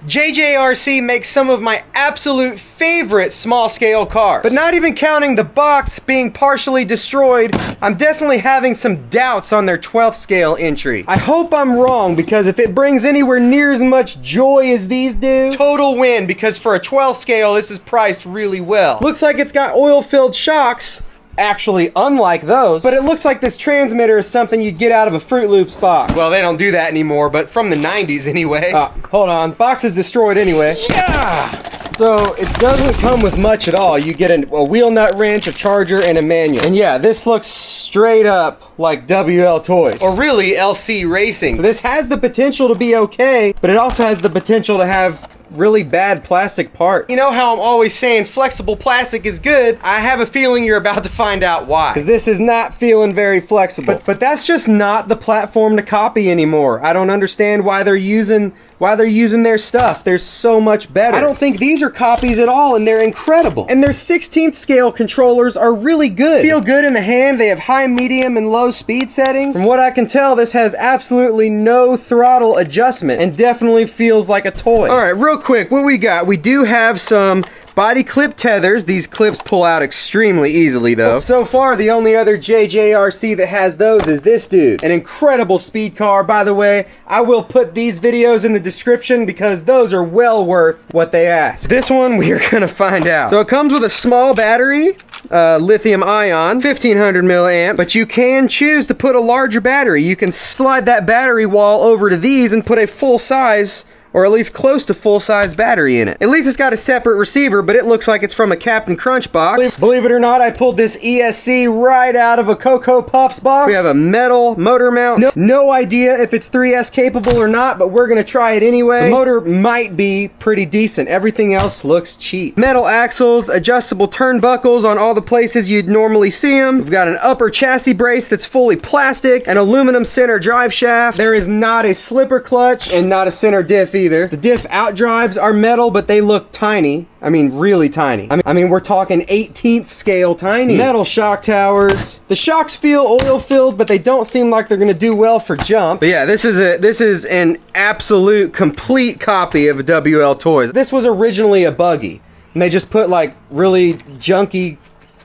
JJRC makes some of my absolute favorite small scale cars. But not even counting the box being partially destroyed, I'm definitely having some doubts on their 12th scale entry. I hope I'm wrong, because if it brings anywhere near as much joy as these do, total win, because for a 12th scale, this is priced really well. Looks like it's got oil-filled shocks. Actually, unlike those, but it looks like this transmitter is something you'd get out of a Fruit Loops box. Well, they don't do that anymore, but from the 90s anyway. Hold on, box is destroyed anyway. Yeah! So, it doesn't come with much at all. You get a wheel nut wrench, a charger, and a manual. And yeah, this looks straight up like WL Toys. Or really, LC Racing. So this has the potential to be okay, but it also has the potential to have really bad plastic parts. You know how I'm always saying flexible plastic is good? I have a feeling you're about to find out why. Because this is not feeling very flexible. But that's just not the platform to copy anymore. I don't understand why they're using their stuff. They're so much better. I don't think these are copies at all, and they're incredible. And their 16th scale controllers are really good. Feel good in the hand. They have high, medium, and low speed settings. From what I can tell, this has absolutely no throttle adjustment and definitely feels like a toy. All right, real quick, what we got? We do have some body clip tethers. These clips pull out extremely easily though. So far, the only other JJRC that has those is this dude. An incredible speed car. By the way, I will put these videos in the description because those are well worth what they ask. This one, we are gonna find out. So it comes with a small battery, lithium ion, 1500 milliamp, but you can choose to put a larger battery. You can slide that battery wall over to these and put a full size, or at least close to full-size battery in it. At least it's got a separate receiver, but it looks like it's from a Captain Crunch box. Believe it or not, I pulled this ESC right out of a Cocoa Puffs box. We have a metal motor mount. No idea if it's 3S capable or not, but we're gonna try it anyway. The motor might be pretty decent. Everything else looks cheap. Metal axles, adjustable turnbuckles on all the places you'd normally see them. We've got an upper chassis brace that's fully plastic, an aluminum center drive shaft. There is not a slipper clutch and not a center diff either. The diff outdrives are metal, but they look tiny. I mean, really tiny. I mean, we're talking 18th scale tiny. Metal shock towers. The shocks feel oil-filled, but they don't seem like they're gonna do well for jumps. But yeah, this is an absolute complete copy of WL Toys. This was originally a buggy, and they just put like really junky,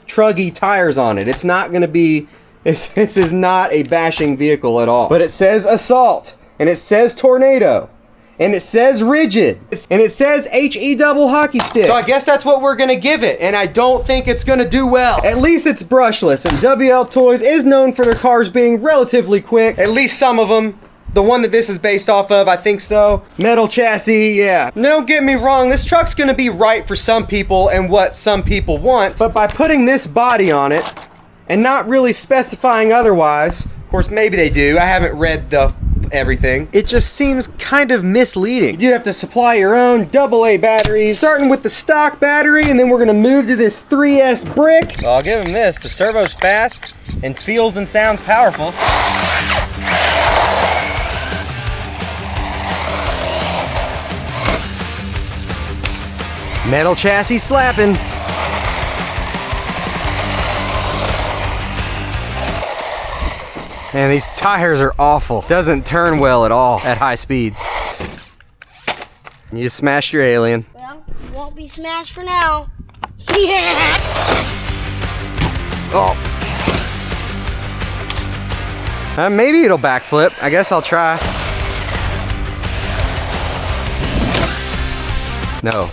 truggy tires on it. It's not gonna be. This is not a bashing vehicle at all. But it says Assault, and it says Tornado, and it says Rigid, and it says HE double hockey stick. So I guess that's what we're gonna give it, and I don't think it's gonna do well. At least it's brushless, and WL Toys is known for their cars being relatively quick. At least some of them. The one that this is based off of, I think so. Metal chassis, yeah. Don't get me wrong, this truck's gonna be right for some people and what some people want, but by putting this body on it, and not really specifying otherwise, of course maybe they do, I haven't read the everything, it just seems kind of misleading. You have to supply your own AA batteries, starting with the stock battery, and then we're gonna move to this 3S brick. So I'll give him this, the servo's fast and feels and sounds powerful. Metal chassis slapping. Man, these tires are awful. Doesn't turn well at all at high speeds. You just smashed your alien. Well, it won't be smashed for now. Yeah! Oh. Maybe it'll backflip. I guess I'll try. No.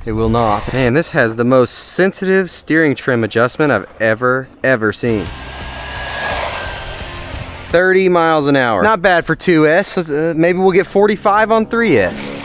It will not. Man, this has the most sensitive steering trim adjustment I've ever seen. 30 miles an hour. Not bad for 2S. Maybe we'll get 45 on 3S.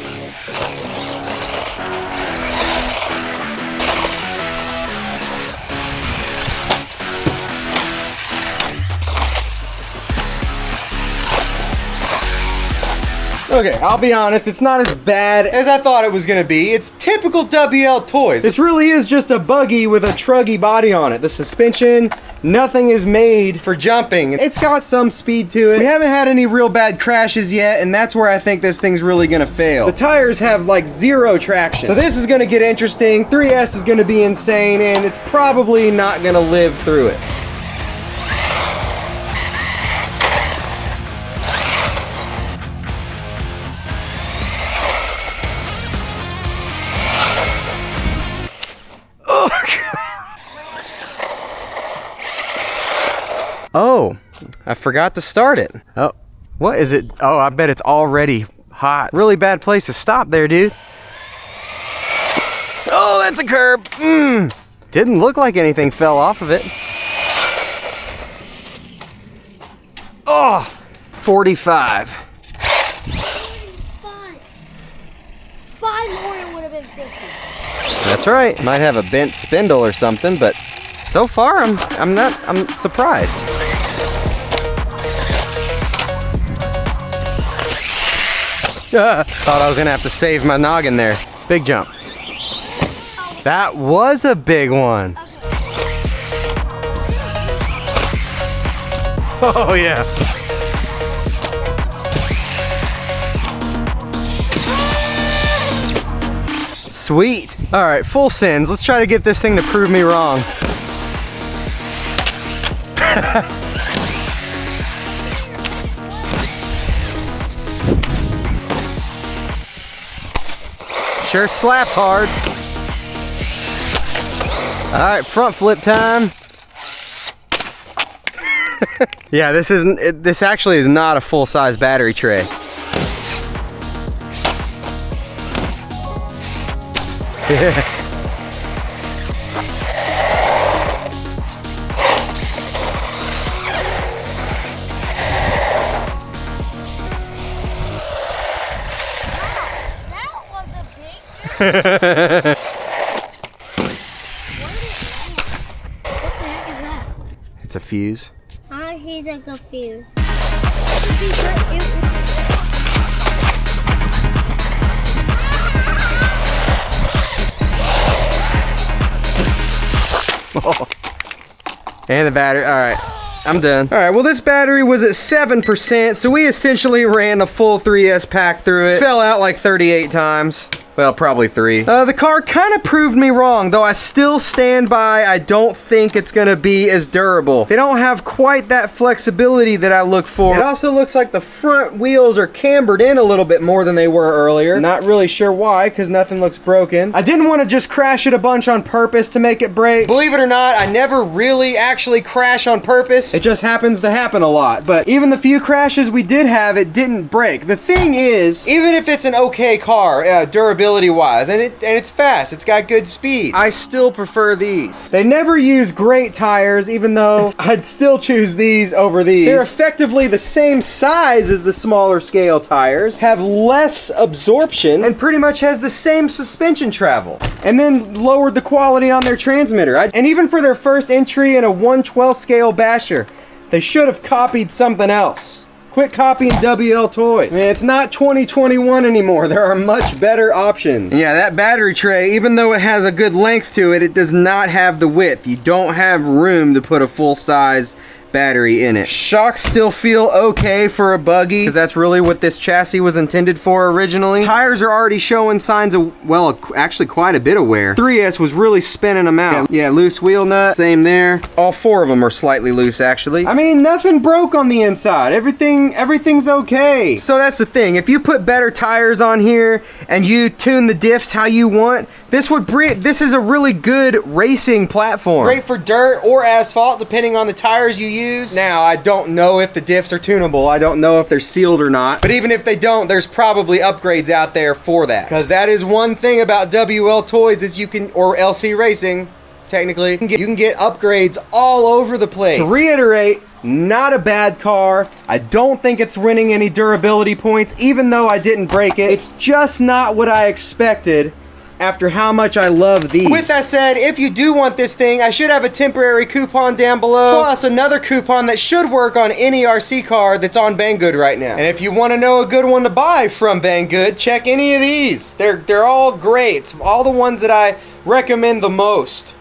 Okay, I'll be honest, it's not as bad as I thought it was gonna be. It's typical WL Toys. This really is just a buggy with a truggy body on it. The suspension, nothing is made for jumping. It's got some speed to it. We haven't had any real bad crashes yet, and that's where I think this thing's really gonna fail. The tires have like 0 traction. So this is gonna get interesting. 3S is gonna be insane, and it's probably not gonna live through it. I forgot to start it. Oh, what is it? Oh, I bet it's already hot. Really bad place to stop there, dude. Oh, that's a curb. Didn't look like anything fell off of it. Oh, 45. 5 more and would have been 50. That's right. Might have a bent spindle or something, but so far I'm surprised. Thought I was gonna have to save my noggin there. Big jump. That was a big one. Oh yeah. Sweet. All right, full sends. Let's try to get this thing to prove me wrong. Sure slaps hard. All right, front flip time. Yeah, this actually is not a full-size battery tray. That was a big jump. What the heck is that? It's a fuse. He's like confused. And the battery, all right, I'm done. All right, well this battery was at 7%, so we essentially ran a full 3S pack through it. Fell out like 38 times. Well, probably 3. The car kind of proved me wrong, though I still stand by I don't think it's gonna be as durable. They don't have quite that flexibility that I look for. It also looks like the front wheels are cambered in a little bit more than they were earlier. Not really sure why, because nothing looks broken. I didn't want to just crash it a bunch on purpose to make it break. Believe it or not, I never really actually crash on purpose. It just happens to happen a lot. But even the few crashes we did have, it didn't break. The thing is, even if it's an okay car, durability wise, and it's fast, it's got good speed, I still prefer these. They never use great tires, even though I'd still choose these over these. They're effectively the same size as the smaller scale tires, have less absorption, and pretty much has the same suspension travel, and then lowered the quality on their transmitter. And even for their first entry in a 1/12 scale basher, they should have copied something else. Quit copying WL toys. Man, it's not 2021 anymore. There are much better options. Yeah, that battery tray, even though it has a good length to it, it does not have the width. You don't have room to put a full-size battery in it. Shocks still feel okay for a buggy, because that's really what this chassis was intended for originally. Tires are already showing signs of, well, actually quite a bit of wear. 3S was really spinning them out. Yeah, loose wheel nut, same there. All 4 of them are slightly loose, actually. I mean, nothing broke on the inside. Everything's okay. So that's the thing. If you put better tires on here and you tune the diffs how you want, this is a really good racing platform. Great for dirt or asphalt, depending on the tires you use. Now, I don't know if the diffs are tunable. I don't know if they're sealed or not. But even if they don't, there's probably upgrades out there for that. Because that is one thing about WL Toys is you can, or LC Racing, technically, you can get upgrades all over the place. To reiterate, not a bad car. I don't think it's winning any durability points, even though I didn't break it. It's just not what I expected after how much I love these. With that said, if you do want this thing, I should have a temporary coupon down below, plus another coupon that should work on any RC car that's on Banggood right now. And if you want to know a good one to buy from Banggood, check any of these. They're all great. All the ones that I recommend the most.